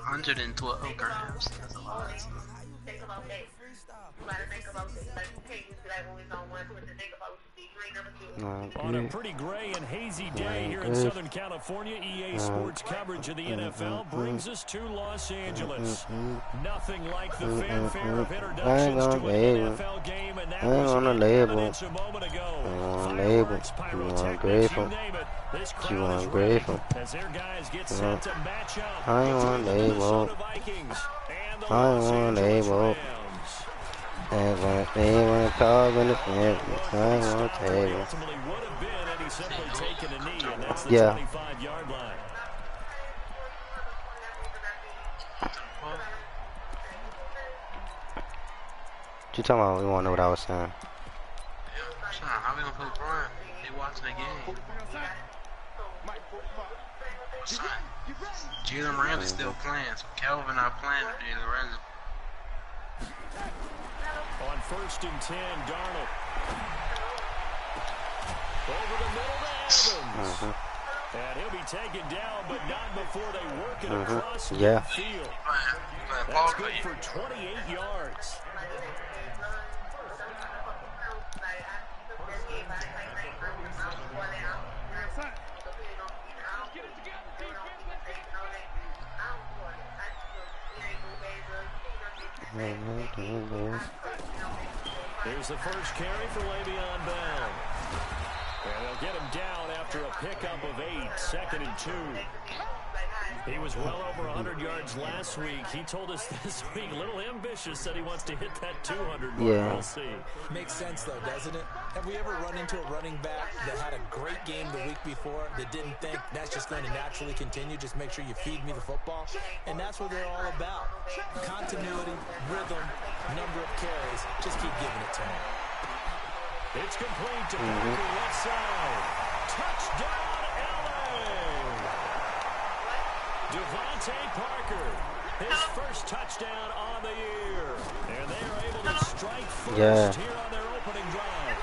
112 grams. That's a lot. Think about that. You gotta think about that. Like, you can't just be like, always on one foot to think about what you ain't never do. On a pretty gray and hazy day here in Southern California, EA Sports coverage of the NFL brings us to Los Angeles. Nothing like the fanfare of introductions to an NFL game, and that was evidence a moment ago. Fireworks, pyrotechnics, you name it. This crowd is ready as their guys get set to match up between the Minnesota Vikings and the Los Angeles Rams. Ultimately would have been had he simply taken a knee, and that's the 25-yard line. What you talking about? We want to know what I was saying. Son, how we gonna play Brian? They watching the game. Son, Jalen Ramsey's still playing, so Calvin not playing with Jalen Ramsey. On 1st and 10, Darnold. Over the middle to Evans. And he'll be taken down, but not before they work it across the field. That's good for 28 yards. Here's the first carry for Le'Veon Bell. And they'll get him down after a pickup of 8, 2nd and 2. He was well over 100 yards last week. He told us this week, a little ambitious, said he wants to hit that 200 mark. Yeah. We'll see. Makes sense, though, doesn't it? Have we ever run into a running back that had a great game the week before that didn't think that's just going to naturally continue? Just make sure you feed me the football. And that's what they're all about. Continuity, rhythm, number of carries. Just keep giving it to him. It's complete to Parker left side. Touchdown, LA! Devontae Parker, his first touchdown on the year. And they are able to strike first here on their opening drive.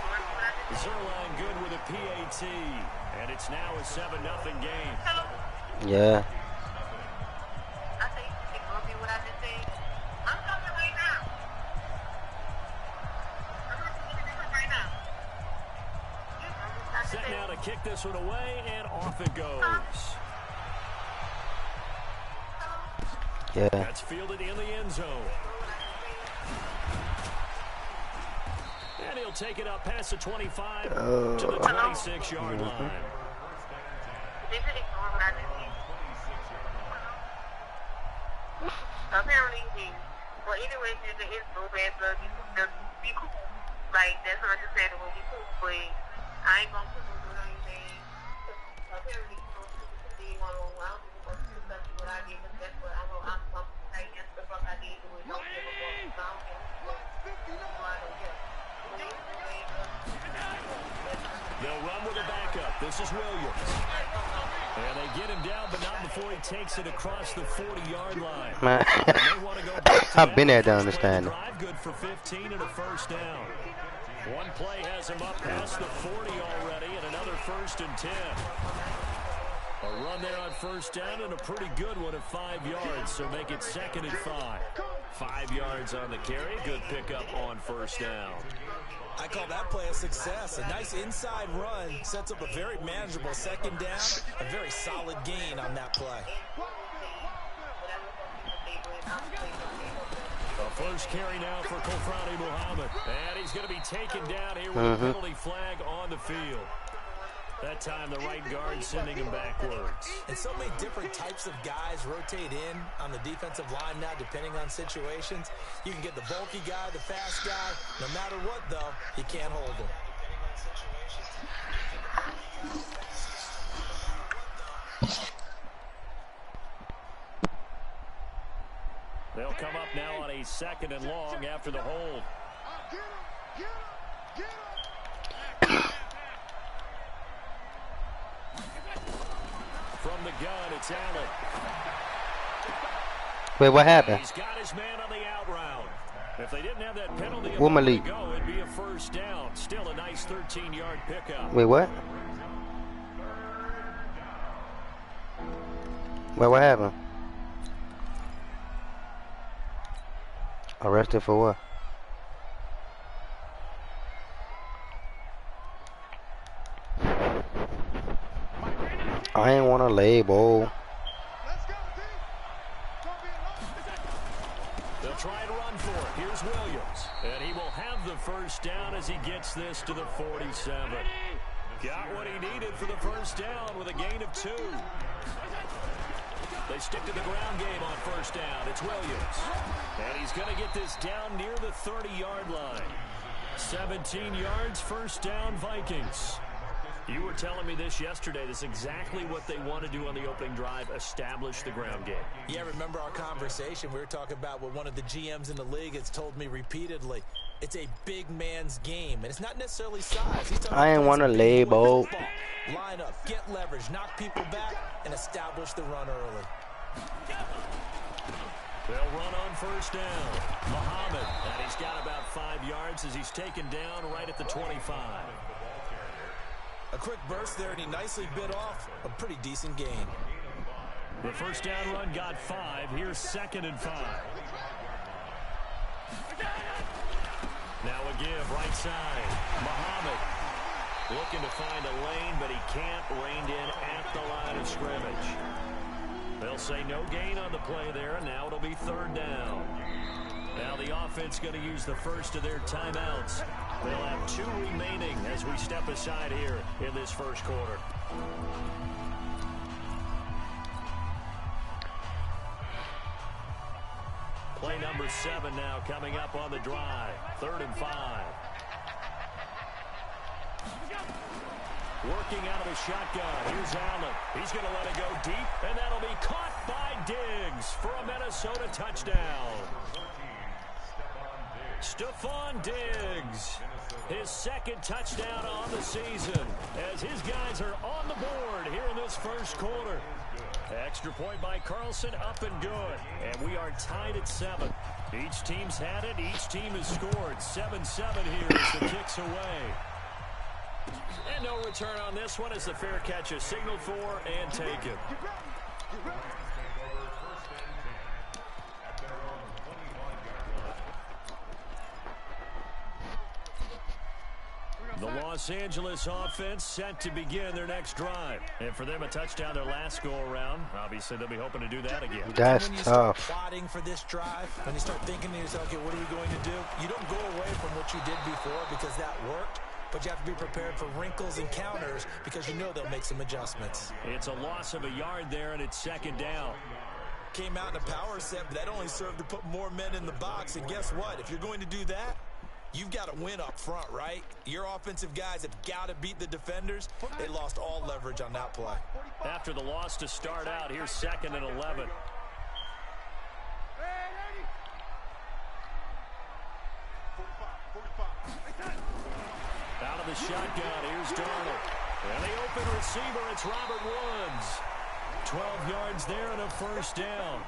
Zerline good with a PAT. And it's now a 7-0 game. Yeah. I think you can go what I just said. I'm coming right now. I'm coming right now. Set now to kick this one away, and off it goes. Yeah. That's fielded in the end zone. And he'll take it up past the 25 to the 26-yard line. Apparently, well, anyway, it's so bad, but be cool. Like, that's understandable. Be cool, but I ain't gonna put no good on anything. Apparently, you know, I don't know what I did, but that's what I know. I'm saying that's the fuck I did. It was no difficult. They'll run with a backup. This is Williams. And they get him down, but not before he takes it across the 40-yard line. I've been there to understand. Drive good for 15 and a first down. One play has him up past the 40 already, and another 1st and 10. A run there on first down, and a pretty good one at 5 yards, so make it 2nd and 5. 5 yards on the carry. Good pickup on first down. I call that play a success. A nice inside run sets up a very manageable 2nd down. A very solid gain on that play. The first carry now for Kofrani Muhammad. And he's going to be taken down here with a penalty flag on the field. That time the right guard sending him backwards. And so many different types of guys rotate in on the defensive line now depending on situations. You can get the bulky guy, the fast guy. No matter what, though, he can't hold him. They'll come up now on a 2nd and long after the hold. From the gun, it's Allen. Wait, what happened? He's got his man on the out route. If they didn't have that penalty, it'd be a first down. Still a nice 13-yard pickup. Wait, what? Wait, what happened? Arrested for what? I ain't want to label. They'll try and run for it. Here's Williams. And he will have the first down as he gets this to the 47. Got what he needed for the first down with a gain of 2. They stick to the ground game on first down. It's Williams. And he's going to get this down near the 30-yard line. 17 yards, first down, Vikings. You were telling me this yesterday. This is exactly what they want to do on the opening drive, establish the ground game. Yeah, remember our conversation? We were talking about what one of the GMs in the league has told me repeatedly. It's a big man's game, and it's not necessarily size. He's talking I ain't want to label. Line up, get leverage, knock people back, and establish the run early. They'll run on first down. Muhammad, and he's got about 5 yards as he's taken down right at the 25. A quick burst there, and he nicely bit off a pretty decent gain. The first down run got 5. Here's 2nd and 5. Now a give, right side. Muhammad looking to find a lane, but he can't. Reined in at the line of scrimmage. They'll say no gain on the play there, and now it'll be 3rd down. Now the offense going to use the first of their timeouts. They'll have 2 remaining as we step aside here in this first quarter. Play number 7 now coming up on the drive. 3rd and 5. Working out of a shotgun. Here's Allen. He's going to let it go deep, and that'll be caught by Diggs for a Minnesota touchdown. Stephon Diggs, his 2nd touchdown on the season, as his guys are on the board here in this first quarter. Extra point by Carlson, up and good. And we are tied at 7. Each team's had it. Each team has scored. 7-7 here as the kick's away. And no return on this one as the fair catch is signaled for and taken. The Los Angeles offense set to begin their next drive. And for them, a touchdown their last go-around. Obviously, they'll be hoping to do that again. That's when you tough. start plotting for this drive, when you start thinking to yourself, okay, what are we going to do? You don't go away from what you did before because that worked. But you have to be prepared for wrinkles and counters because you know they'll make some adjustments. It's a loss of a yard there, and it's 2nd down. Came out in a power set, but that only served to put more men in the box. And guess what? If you're going to do that, you've got to win up front, right? Your offensive guys have got to beat the defenders. They lost all leverage on that play. After the loss to start out, here's 2nd and 11. Out of the shotgun, here's Darnold. And the open receiver, it's Robert Woods. 12 yards there and a first down.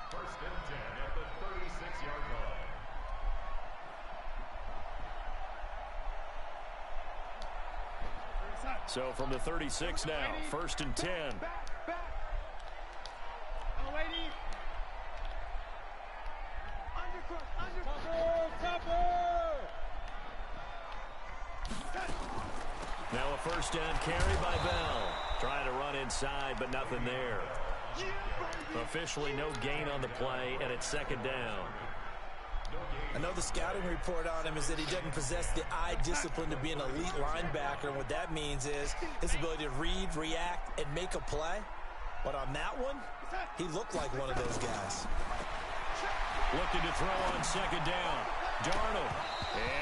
First and 10 at the 36-yard line. So from the 36 now, 1st and 10. Now a first down carry by Bell. Trying to run inside, but nothing there. Officially no gain on the play, and it's 2nd down. I know the scouting report on him is that he doesn't possess the eye discipline to be an elite linebacker. And what that means is his ability to read, react, and make a play. But on that one, he looked like one of those guys. Looking to throw on 2nd down. Darnold.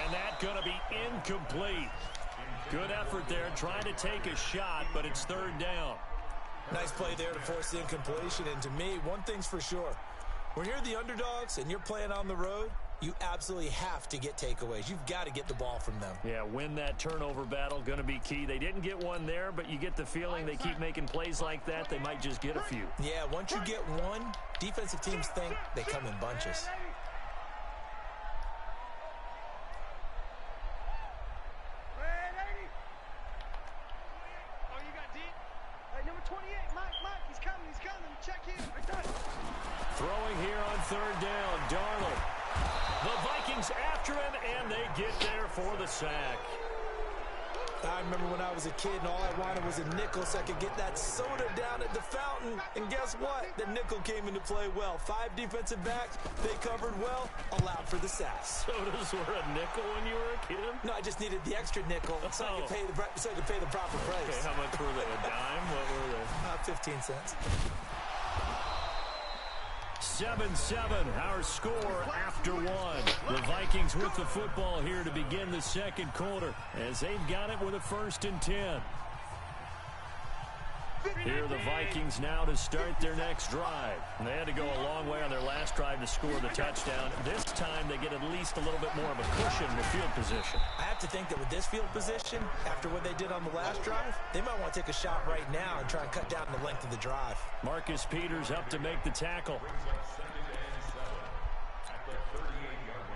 And that's going to be incomplete. Good effort there, trying to take a shot, but it's 3rd down. Nice play there to force the incompletion. And to me, one thing's for sure. When you're the underdogs and you're playing on the road, you absolutely have to get takeaways. You've got to get the ball from them. Yeah, win that turnover battle, going to be key. They didn't get one there, but you get the feeling they keep making plays like that, they might just get a few. Yeah, once you get one, defensive teams think they come in bunches. third down. Darnold. The Vikings after him, and they get there for the sack. I remember when I was a kid and all I wanted was a nickel so I could get that soda down at the fountain. And guess what? The nickel came into play well. 5 defensive backs, they covered well, allowed for the sack. Sodas were a nickel when you were a kid? No, I just needed the extra nickel so I could pay the proper price. Okay, how much were they? A dime? What were they? 15 cents. 7-7, our score after one. The Vikings with the football here to begin the second quarter as they've got it with a 1st and 10. Here are the Vikings now to start their next drive. And they had to go a long way on their last drive to score the touchdown. This time they get at least a little bit more of a cushion in the field position. I have to think that with this field position, after what they did on the last drive, they might want to take a shot right now and try and cut down the length of the drive. Marcus Peters up to make the tackle. At the 38-yard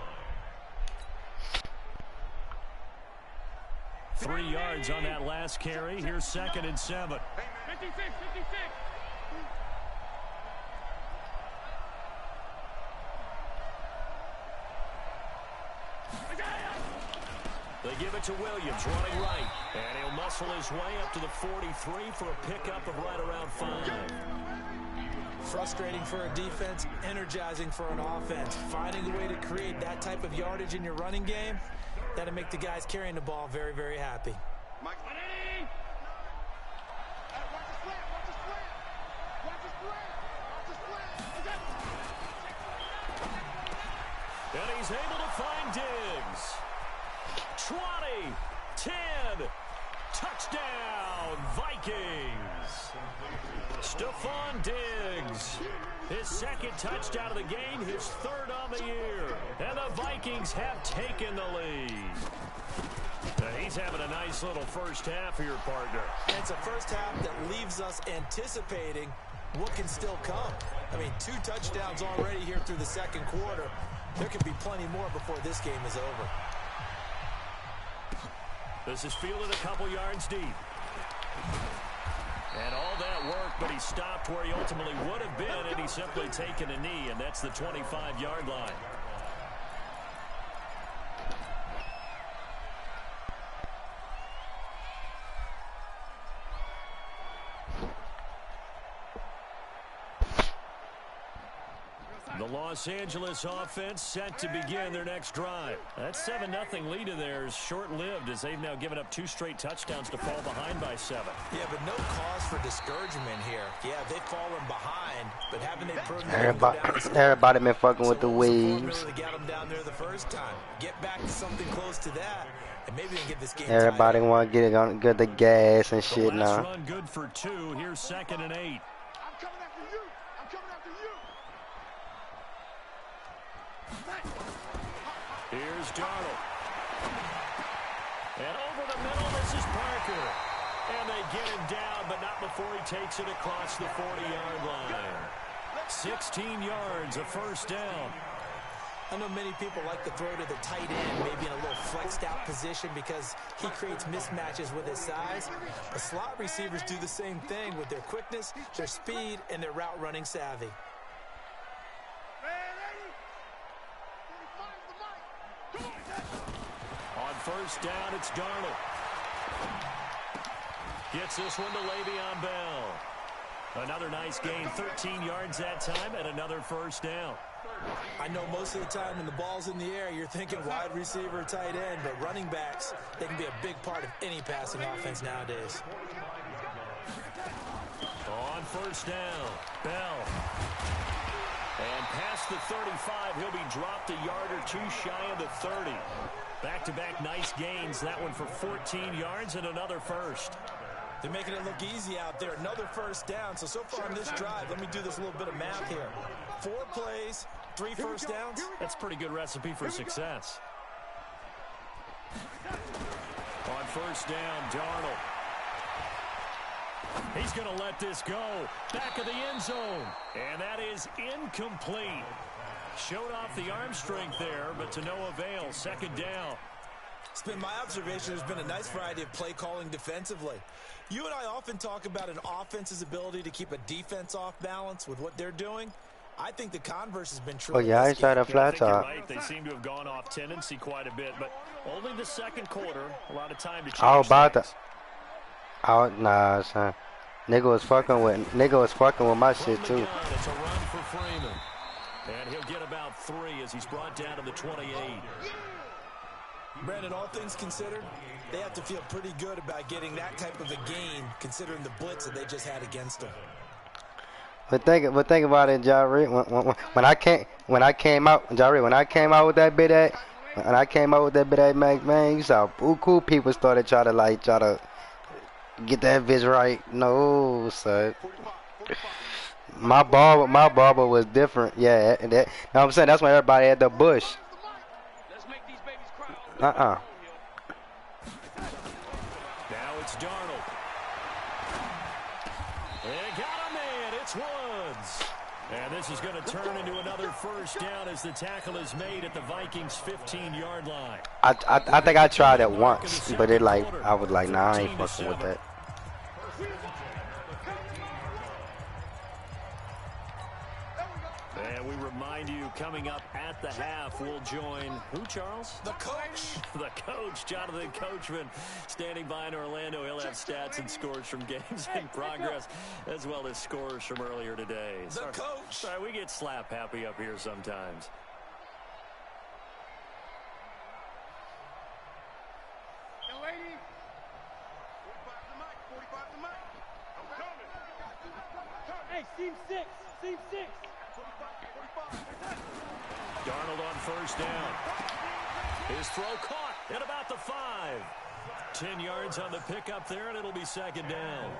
line. 3 yards on that last carry. Here's 2nd and 7. 56. They give it to Williams, running right. And he'll muscle his way up to the 43 for a pickup of right around 5. Frustrating for a defense, energizing for an offense. Finding a way to create that type of yardage in your running game, that'll make the guys carrying the ball very, very happy. And he's able to find Diggs. 20, 10, touchdown, Vikings. Stephon Diggs, his 2nd touchdown of the game, his 3rd on the year. And the Vikings have taken the lead. Now he's having a nice little first half here, partner. And it's a first half that leaves us anticipating what can still come. I mean, 2 touchdowns already here through the second quarter. There could be plenty more before this game is over. This is fielded a couple yards deep. And all that work, but he stopped where he ultimately would have been, and he's simply taken a knee, and that's the 25-yard line. The Los Angeles offense set to begin their next drive. That 7-0 lead of theirs short-lived as they've now given up 2 straight touchdowns to fall behind by 7. Yeah, but no cause for discouragement here. Yeah, they've fallen behind, but haven't they proven Everybody been fucking with the waves. To get them down there the first time. Get back to something close to that, and maybe they can get this game Everybody want to get on good the gas and shit the last now. run good for 2. Here's 2nd and 8. Here's Darnold. And over the middle, this is Parker. And they get him down, but not before he takes it across the 40-yard line. 16 yards, a first down. I know many people like to throw to the tight end, maybe in a little flexed out position because he creates mismatches with his size. The slot receivers do the same thing with their quickness, their speed, and their route running savvy. On first down, it's Darnold. Gets this one to Le'Veon Bell. Another nice gain, 13 yards that time, and another first down. I know most of the time when the ball's in the air, you're thinking wide receiver, tight end, but running backs, they can be a big part of any passing offense nowadays. On first down, Bell. And past the 35, he'll be dropped a yard or 2 shy of the 30. Back-to-back nice gains, that one for 14 yards and another first. They're making it look easy out there. Another first down. So far on this drive, let me do this little bit of math here. 4 plays, 3 first downs. That's a pretty good recipe for success. On first down, Darnold. He's going to let this go. Back of the end zone. And that is incomplete. Showed off the arm strength there, but to no avail. Second down. It's been my observation there's been a nice variety of play calling defensively. You and I often talk about an offense's ability to keep a defense off balance with what they're doing. I think the converse has been true. Oh yeah, I in this tried a game. Yeah, I flat think you're top. right. They seem to have gone off tendency quite a bit, but only the second quarter. A lot of time to change I was about to. things. Nah, son. Nigga was fucking with my shit From the too. gun, it's a run for Freeman. And he'll get about 3 as he's brought down to the 28. Brandon, all things considered, they have to feel pretty good about getting that type of a gain, considering the blitz that they just had against them. But think about it, Jari. When I came out with that bit at Mac, man, you saw cool people started try to get that bitch right. No, son. My barber was different. Yeah, that, you know what I'm saying? That's why everybody had the bush. Now it's Darnold. They got a man. It's Woods. And this is going to turn into another first down as the tackle is made at the Vikings' 15-yard line. I think I tried it once, but I was like, nah, I ain't fucking with that. And we remind you, coming up at the half, we'll join who, Charles? The coach. The coach, Jonathan Coachman, standing by in Orlando. He'll have stats and scores from games in progress, as well as scores from earlier today. The coach. Sorry, we get slap happy up here sometimes. Darnold on first down. His throw caught at about the 5. 10 yards on the pickup there, and it'll be second down.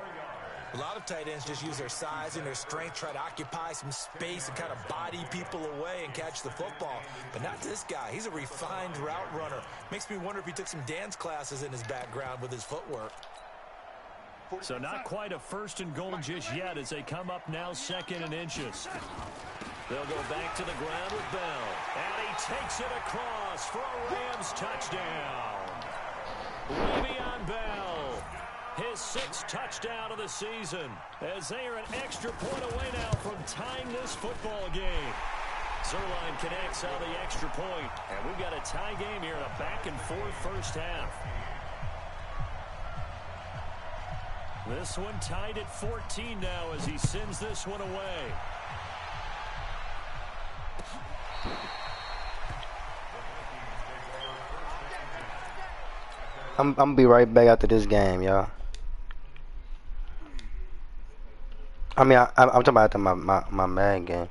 A lot of tight ends just use their size and their strength, try to occupy some space and kind of body people away and catch the football. But not this guy. He's a refined route runner. Makes me wonder if he took some dance classes in his background with his footwork. So not quite a first and goal just yet as they come up now 2nd and inches. They'll go back to the ground with Bell. And he takes it across for a Rams touchdown. Le'Veon Bell, his 6th touchdown of the season, as they are an extra point away now from tying this football game. Zerline connects on the extra point, and we've got a tie game here in a back-and-forth first half. This one tied at 14 now as he sends this one away. I'm gonna be right back after this game, y'all. I mean, I'm talking about after my man game.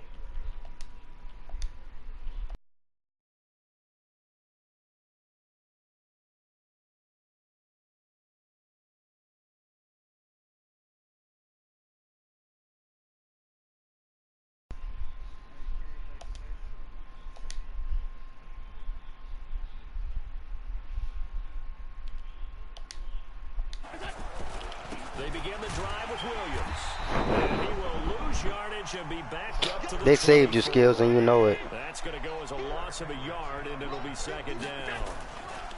They begin the drive with Williams. And he will lose yardage and be backed up to the They saved 24. your skills and you know it. That's going to go as a loss of a yard, and it'll be second down.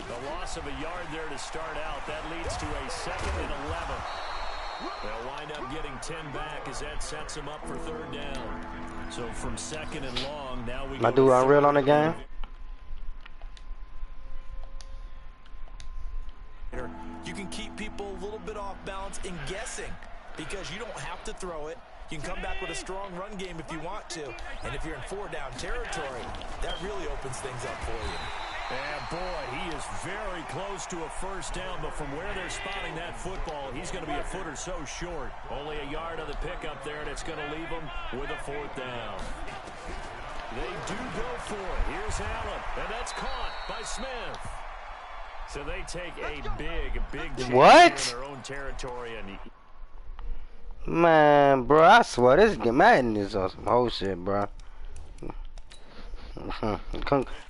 The loss of a yard there to start out. That leads to a 2nd and 11. They'll wind up getting 10 back as that sets them up for 3rd down. So from 2nd and long, now we My go dude to Unreal 3rd on the game. You can keep people a little bit off balance and guessing because you don't have to throw it. You can come back with a strong run game if you want to. And if you're in 4-down territory, that really opens things up for you. And boy, he is very close to a first down, but from where they're spotting that football, he's going to be a foot or so short. Only a yard on the pickup there, and it's going to leave him with a 4th down. They do go for it. Here's Allen, and that's caught by Smith. So they take a big chance What? in their own territory. And Man, bro, I swear this Madden is on some whole shit, bro.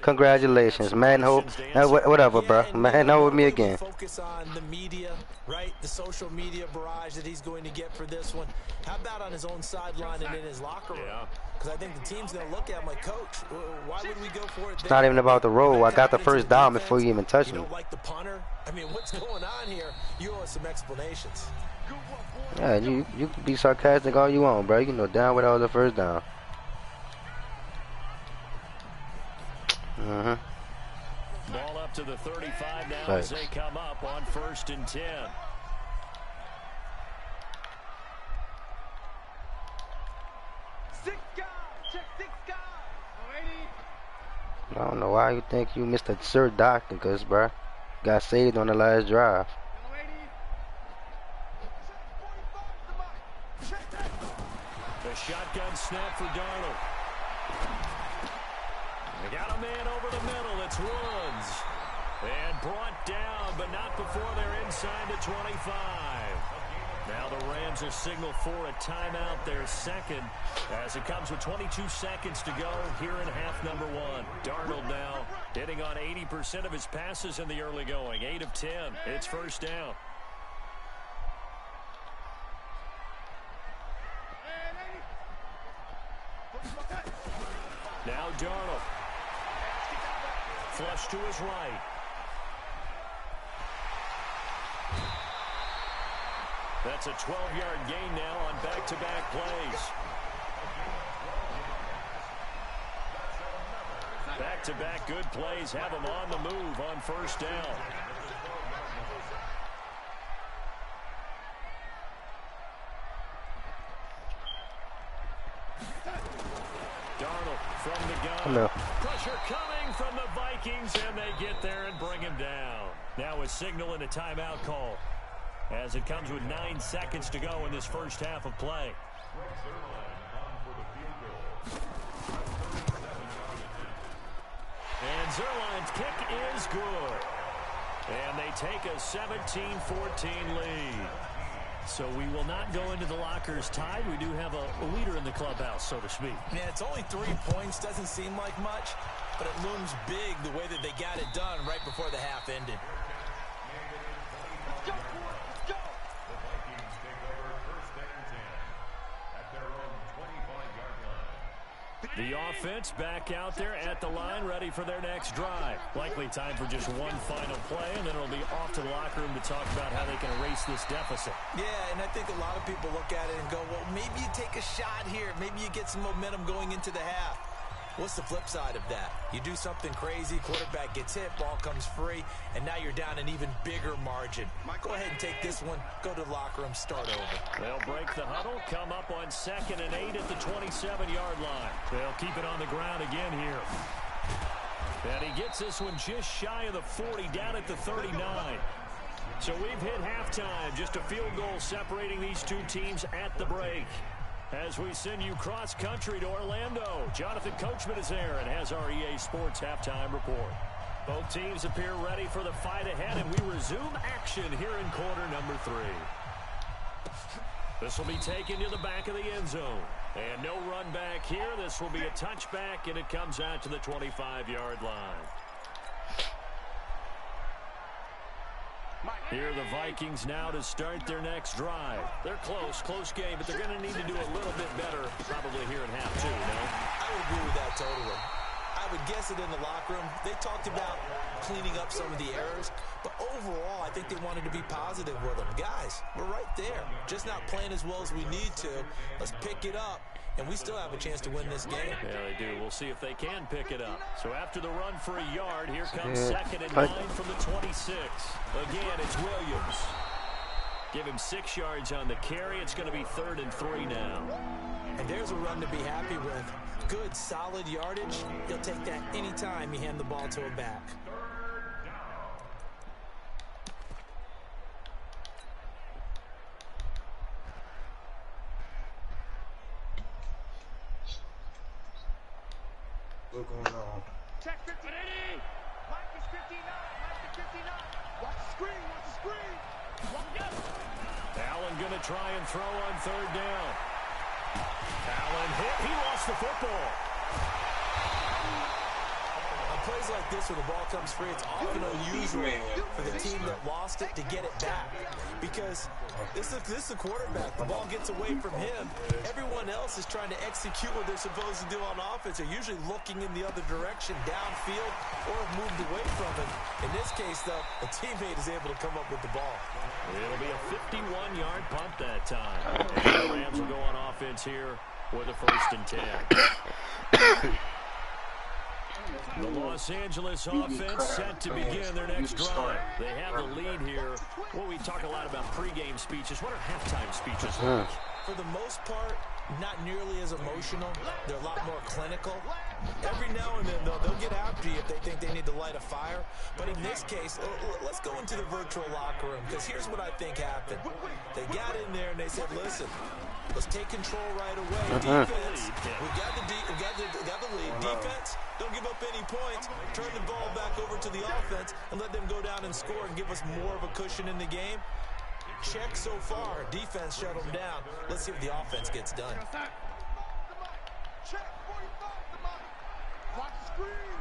Congratulations, man. Whatever, bro. Man, with me again. Focus on the media, right? The social media barrage that he's going to get for this one. How about on his own sideline and in his locker room? Because I think the team's going to look at him like, Coach, why would we go for it? It's not even about the roll. I got the first down before you even touched me. You don't like the punter? I mean, what's going on here? You owe us some explanations. Yeah, you can be sarcastic all you want, bro. You know damn well that was the first down. Ball up to the 35 now Thanks. as they come up on 1st and 10. I don't know why you think you Mr. Sir Doctor, cause bruh got saved on the last drive. The shotgun snap for Darnold. They got a man over the middle. It's Woods. And brought down, but not before they're inside the 25. Now the Rams are signaled for a timeout, their second, as it comes with 22 seconds to go here in half number 1. Darnold now hitting on 80% of his passes in the early going. 8 of 10. It's first down. Now Darnold. Flush to his right. That's a 12-yard gain now on back-to-back plays. Back-to-back good plays have him on the move on first down. Darnold from the gun. Hello. Pressure coming from the Vikings, and they get there and bring him down. Now a signal and a timeout call, as it comes with 9 seconds to go in this first half of play. And Zerline's kick is good. And they take a 17-14 lead. So we will not go into the lockers tied. We do have a leader in the clubhouse, so to speak. Yeah, it's only 3 points. Doesn't seem like much, but it looms big the way that they got it done right before the half ended. The offense back out there at the line, ready for their next drive. Likely time for just one final play, and then it'll be off to the locker room to talk about how they can erase this deficit. Yeah, and I think a lot of people look at it and go, well, maybe you take a shot here. Maybe you get some momentum going into the half. What's the flip side of that? You do something crazy, quarterback gets hit, ball comes free, and now you're down an even bigger margin. Go ahead and take this one, go to the locker room, start over. They'll break the huddle, come up on 2nd and 8 at the 27-yard line. They'll keep it on the ground again here. And he gets this one just shy of the 40, down at the 39. So we've hit halftime, just a field goal separating these two teams at the break. As we send you cross-country to Orlando, Jonathan Coachman is there and has our EA Sports halftime report. Both teams appear ready for the fight ahead, and we resume action here in quarter number 3. This will be taken to the back of the end zone. And no run back here. This will be a touchback, and it comes out to the 25-yard line. Here are the Vikings now to start their next drive. They're close game, but they're going to need to do a little bit better probably here in half 2, no? I would agree with that totally. I would guess it in the locker room. They talked about cleaning up some of the errors, but overall, I think they wanted to be positive with them. Guys, we're right there. Just not playing as well as we need to. Let's pick it up, and we still have a chance to win this game. Yeah, they do. We'll see if they can pick it up. So after the run for a yard, here comes 2nd and 9 from the 26. Again, it's Williams. Give him 6 yards on the carry. It's going to be 3rd and 3 now. And there's a run to be happy with. Good, solid yardage. He'll take that anytime you hand the ball to a back. What's going on? Check 59. Mike is 59. Mike is 59. Watch the screen. Watch the screen. Allen going to try and throw on 3rd down. Allen hit. He lost the football. On plays like this where the ball comes free, it's often unusual for the team that lost it to get it back. Because this is the quarterback. The ball gets away from him. Everyone else is trying to execute what they're supposed to do on offense. They're usually looking in the other direction, downfield, or have moved away from it. In this case, though, a teammate is able to come up with the ball. It'll be a 51-yard punt that time. And the Rams will go on offense here with a 1st and 10. The Los Angeles offense set to begin their next drive. They have the lead here. Well, we talk a lot about pregame speeches. What are halftime speeches like? For the most part, not nearly as emotional. They're a lot more clinical. Every now and then, though, they'll get after you if they think they need to light a fire. But in this case, let's go into the virtual locker room, because here's what I think happened. They got in there and they said, listen, let's take control right away. Defense, we got the lead. Defense, don't give up any points. Turn the ball back over to the offense and let them go down and score and give us more of a cushion in the game. Check so far. Defense shut them down. Let's see what the offense gets done. Check 45, watch screen,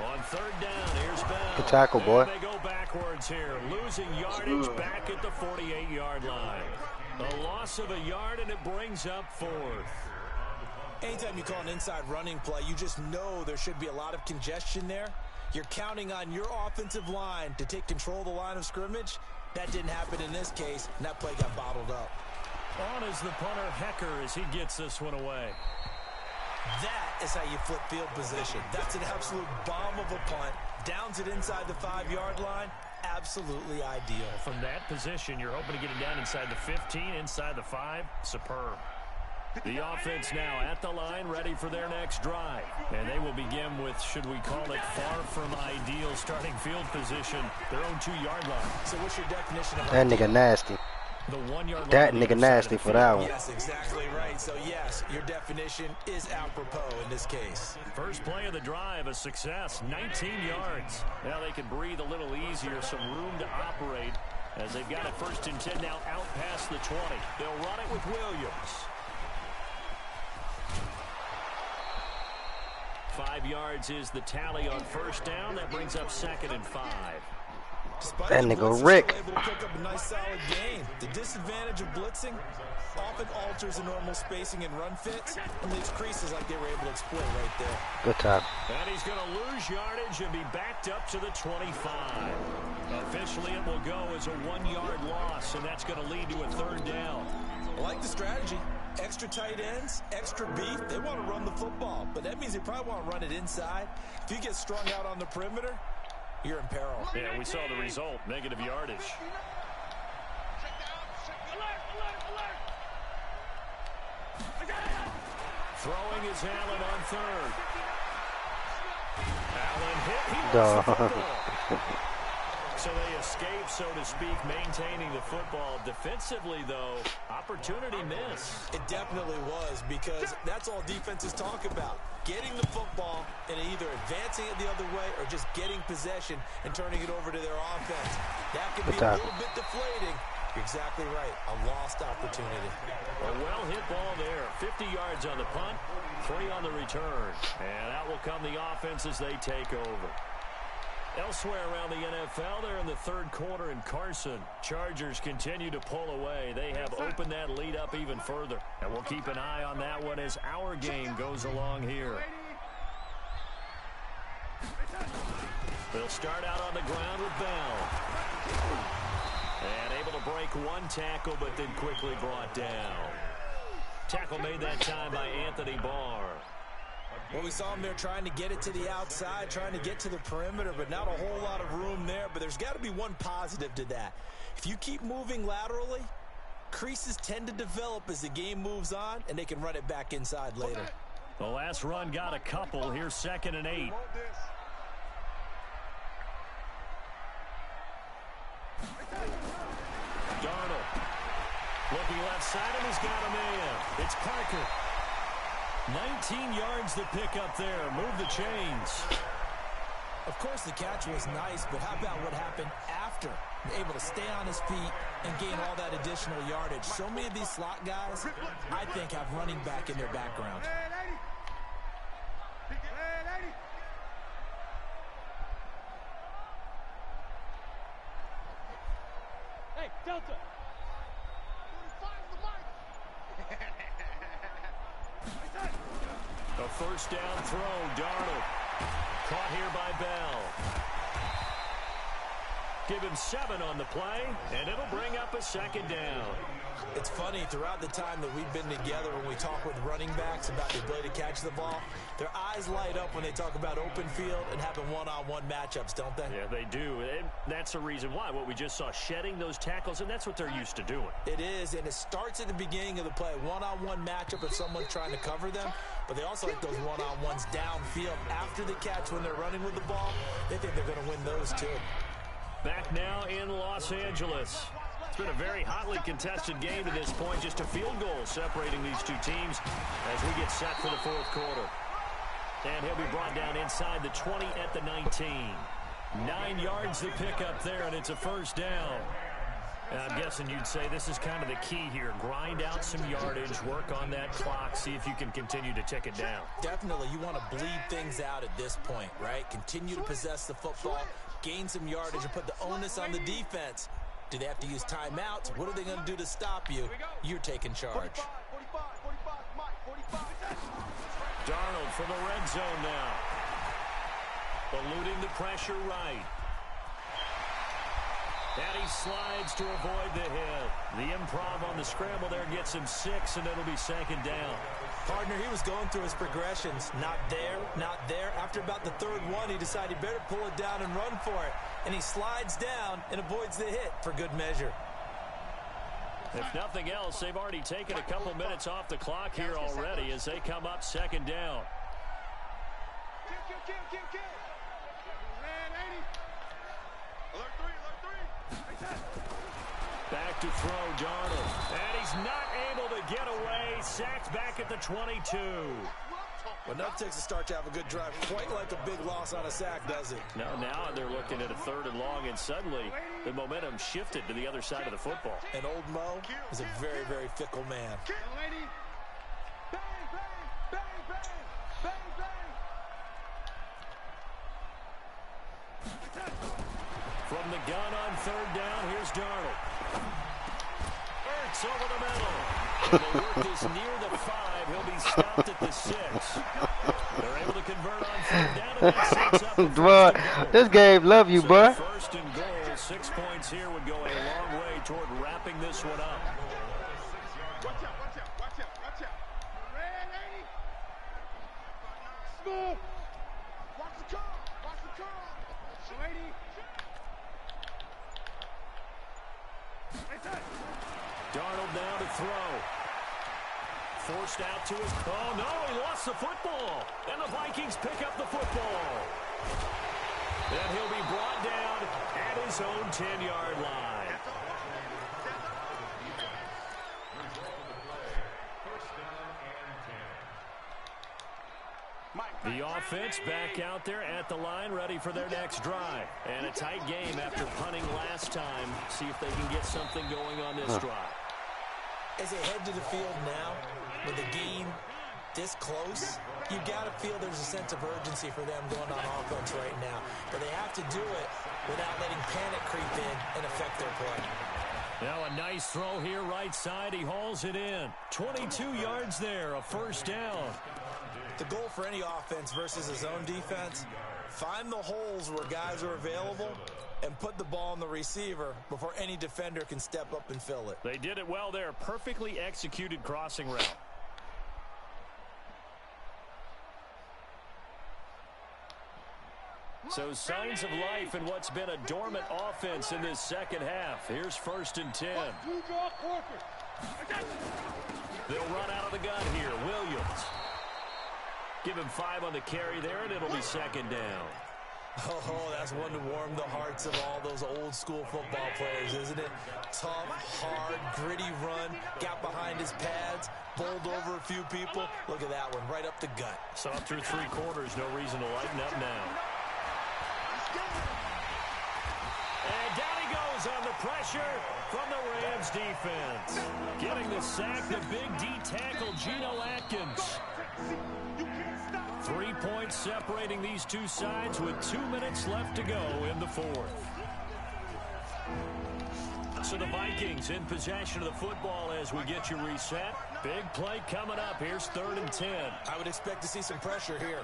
On third down, here's Bell. Good tackle, boy. And they go backwards here, losing yardage back at the 48-yard line. A loss of a yard, and it brings up fourth. Anytime you call an inside running play, you just know there should be a lot of congestion there. You're counting on your offensive line to take control of the line of scrimmage. That didn't happen in this case, and that play got bottled up. On is the punter, Hecker, as he gets this one away. That is how you flip field position. That's an absolute bomb of a punt. Downs it inside the 5-yard line. Absolutely ideal. From that position, you're hoping to get it down inside the 15, inside the 5. Superb. The offense now at the line, ready for their next drive. And they will begin with, should we call it, far from ideal starting field position, their own 2-yard line. So what's your definition of That nigga nasty. The 1-yard line. That nigga nasty for that one. Yes, exactly right. So, yes, your definition is apropos in this case. First play of the drive, a success, 19 yards. Now they can breathe a little easier, some room to operate as they've got it first and 10 now out past the 20. They'll run it with Williams. 5 yards is the tally on first down. That brings up 2nd and 5. That nigga Rick. Able to pick up a nice solid gain. The disadvantage of blitzing often alters the normal spacing and run fits and leaves creases like they were able to exploit right there. Good time. And he's going to lose yardage and be backed up to the 25. Officially, it will go as a 1-yard loss, and that's going to lead to a third down. I like the strategy. Extra tight ends, extra beef. They want to run the football, but that means they probably want to run it inside. If you get strung out on the perimeter, you're in peril. Yeah, we saw the result, negative yardage. Throwing is Allen on third. Allen hit. He lost the football. So they escape, so to speak, maintaining the football. Defensively, though, opportunity miss. It definitely was, because that's all defenses talk about. Getting the football and either advancing it the other way or just getting possession and turning it over to their offense. That can be a little bit deflating. You're exactly right. A lost opportunity. A well-hit ball there. 50 yards on the punt, 3 on the return. And out will come the offense as they take over. Elsewhere around the NFL, they're in the third quarter in Carson. Chargers continue to pull away. They have opened that lead up even further. And we'll keep an eye on that one as our game goes along here. They'll start out on the ground with Bell. And able to break one tackle, but then quickly brought down. Tackle made that time by Anthony Barr. Well, we saw him there trying to get it to the outside, trying to get to the perimeter, but not a whole lot of room there. But there's got to be one positive to that. If you keep moving laterally, creases tend to develop as the game moves on, and they can run it back inside later. The last run got a couple. Here's 2nd and 8. Darnold looking left side, and he's got a man. It's Parker. 19 yards to pick up there. Move the chains. Of course, the catch was nice, but how about what happened after? Able to stay on his feet and gain all that additional yardage. So many of these slot guys, I think, have running back in their background. Hey, Delta. A first down throw, Darnold. Caught here by Bell. give him 7 on the play, and it'll bring up a second down. It's funny, throughout the time that we've been together, when we talk with running backs about the ability to catch the ball, their eyes light up when they talk about open field and having one-on-one matchups, don't they? Yeah, they do. And that's the reason why. What we just saw, shedding those tackles, and that's what they're used to doing. It is, and it starts at the beginning of the play. One-on-one matchup if someone's trying to cover them, but they also like those one-on-ones downfield after the catch when they're running with the ball. They think they're going to win those too. Back now in Los Angeles. It's been a very hotly contested game to this point. Just a field goal separating these two teams as we get set for the fourth quarter. And he'll be brought down inside the 20 at the 19. 9 yards to pick up there, and it's a first down. I'm guessing you'd say this is kind of the key here. Grind out some yardage, work on that clock, see if you can continue to tick it down. Definitely, you want to bleed things out at this point, right? Continue to possess the football, gain some yardage, and put the onus on the defense. Do they have to use timeouts? What are they going to do to stop you? You're taking charge. 45. Darnold from the red zone now. Eluding the pressure right. And he slides to avoid the hit. The improv on the scramble there gets him 6, and it'll be second down. Partner, he was going through his progressions. Not there, not there. After about the third one, he decided he better pull it down and run for it. And he slides down and avoids the hit for good measure. If nothing else, they've already taken a couple minutes off the clock here already as they come up second down. Kill. Red 80. Alert 3. Back to throw, Darnold. And he's not able to get away. Sacked back at the 22. Well, enough takes to start to have a good drive. Quite like a big loss on a sack, does it? Now they're looking at a 3rd and long, and suddenly the momentum shifted to the other side of the football. And old Mo is a very, very fickle man. From the gun on 3rd down, here's Darnold. Ertz over the middle. And the work is near the 5. He'll be stopped at the 6. They're able to convert on 3rd down, and that sets up Boy, this game love you, boy. First and goal, 6 points here would go a long way toward wrapping this one up. Watch out. Red 80. Smooth. Watch the curl. 80. Darnold now to throw. Forced out to his... Oh, no, he lost the football. And the Vikings pick up the football. And he'll be brought down at his own 10-yard line. The offense back out there at the line, ready for their next drive. And a tight game after punting last time. See if they can get something going on this drive. As they head to the field now, with the game this close, you got to feel there's a sense of urgency for them going on offense right now. But they have to do it without letting panic creep in and affect their play. Now a nice throw here, right side. He hauls it in. 22 yards there, a first down. The goal for any offense versus his own defense, find the holes where guys are available and put the ball on the receiver before any defender can step up and fill it. They did it well there. Perfectly executed crossing route. So signs of life in what's been a dormant offense in this second half. Here's 1st and 10. They'll run out of the gun here. Williams. Give him 5 on the carry there, and it'll be second down. Oh, that's one to warm the hearts of all those old school football players, isn't it? Tough, hard, gritty run, got behind his pads, bowled over a few people. Look at that one, right up the gut. So up through 3 quarters, no reason to lighten up now. And down he goes on the pressure from the Rams defense. Getting the sack, the big D tackle, Geno Atkins. 3 points separating these two sides with 2 minutes left to go in the 4th. So the Vikings in possession of the football as we get you reset. Big play coming up. Here's 3rd and 10. I would expect to see some pressure here.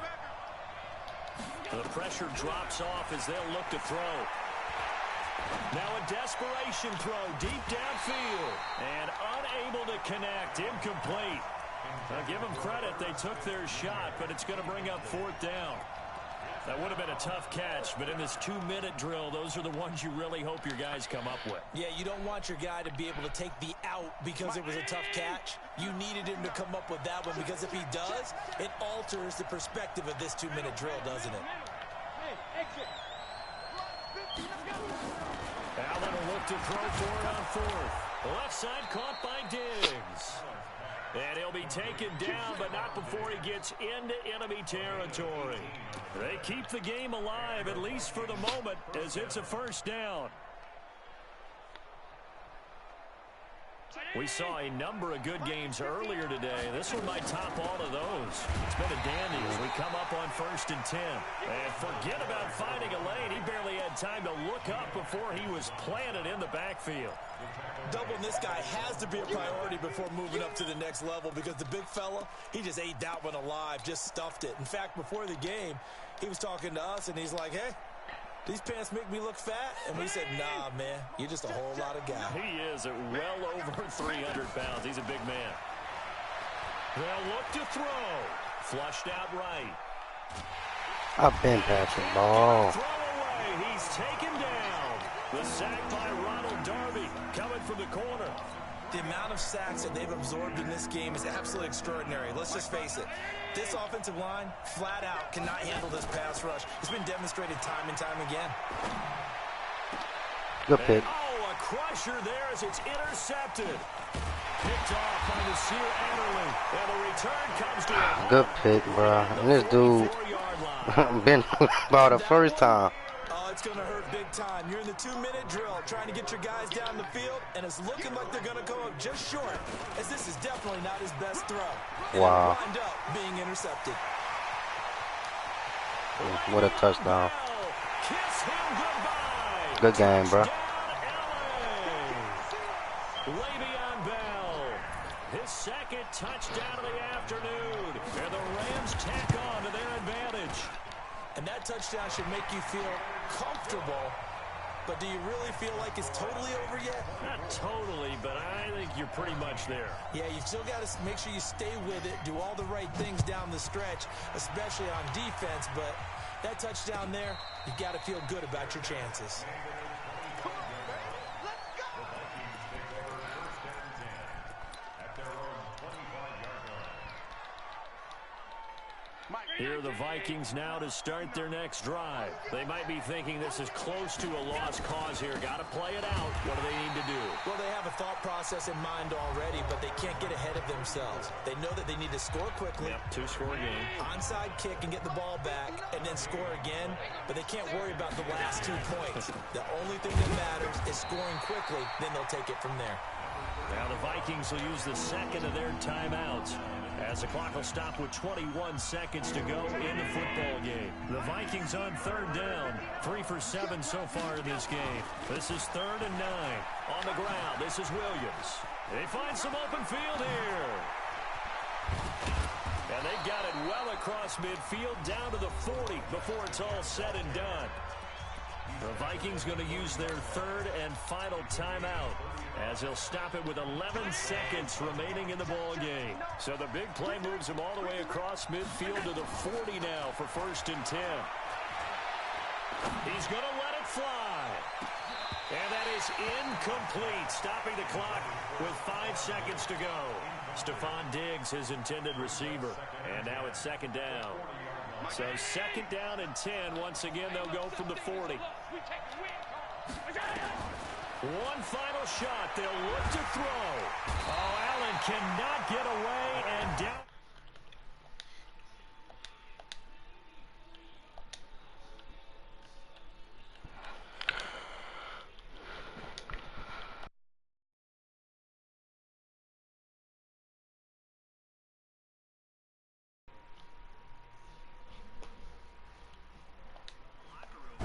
The pressure drops off as they'll look to throw. Now a desperation throw deep downfield. And unable to connect. Incomplete. Now give them credit. They took their shot, but it's going to bring up 4th down. That would have been a tough catch, but in this 2-minute drill, those are the ones you really hope your guys come up with. Yeah, you don't want your guy to be able to take the out because it was a tough catch. You needed him to come up with that one because if he does, it alters the perspective of this 2-minute drill, doesn't it? Allen will look to throw for it on 4th. Left side caught by Diggs. And he'll be taken down, but not before he gets into enemy territory. They keep the game alive, at least for the moment, as it's a 1st down. We saw a number of good games earlier today. This one might top all of those. It's been a dandy as we come up on 1st and 10. And forget about finding a lane. He barely had time to look up before he was planted in the backfield. Doubling this guy has to be a priority before moving up to the next level because the big fella, he just ate that one alive, just stuffed it. In fact, before the game, he was talking to us, and he's like, hey, these pants make me look fat? And we said, nah, man, you're just a whole lot of guy. He is at well over 300 pounds. He's a big man. They'll look to throw. Flushed out right. I've been passing the ball. Throw away. He's taken down. The sack by Ronald Darby coming from the corner. The amount of sacks that they've absorbed in this game is absolutely extraordinary. Let's just face it. This offensive line, flat out, cannot handle this pass rush. It's been demonstrated time and time again. Good pick. Oh, a crusher there as it's intercepted. Picked off by the Sear Annerly. And the return comes to a Good pick, bro. And this dude been ball the first time. It's going to hurt big time. You're in the 2-minute drill trying to get your guys down the field, and it's looking like they're going to come up just short, as this is definitely not his best throw. Wow. And wind up being intercepted. What a touchdown. Kiss him goodbye. Good game, bro. Le'Veon Bell, his 2nd touchdown of the afternoon, and the Rams tack on to their advantage. And that touchdown should make you feel comfortable, but do you really feel like it's totally over yet? Not totally, but I think you're pretty much there. Yeah, you've still got to make sure you stay with it, do all the right things down the stretch, especially on defense, but that touchdown there, you've got to feel good about your chances. Here are the Vikings now to start their next drive. They might be thinking this is close to a lost cause here. Got to play it out. What do they need to do? Well, they have a thought process in mind already, but they can't get ahead of themselves. They know that they need to score quickly. Yep, 2-score game. Onside kick and get the ball back and then score again, but they can't worry about the last 2 points. The only thing that matters is scoring quickly, then they'll take it from there. Now the Vikings will use the 2nd of their timeouts as the clock will stop with 21 seconds to go in the football game. The Vikings on 3rd down, 3 for 7 so far in this game. This is 3rd and 9. On the ground, this is Williams. They find some open field here. And they've got it well across midfield down to the 40 before it's all said and done. The Vikings going to use their 3rd and final timeout as they'll stop it with 11 seconds remaining in the ball game. So the big play moves him all the way across midfield to the 40 now for 1st and 10. He's going to let it fly. And that is incomplete, stopping the clock with 5 seconds to go. Stephon Diggs, his intended receiver. And now it's 2nd down. So 2nd down and 10. Once again, they'll go from the 40. One final shot. They'll look to throw. Oh, Allen cannot get away and down.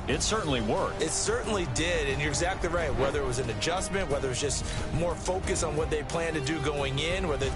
It certainly worked. It certainly did, and you're exactly right. Whether it was an adjustment, whether it was just more focus on what they planned to do going in, whether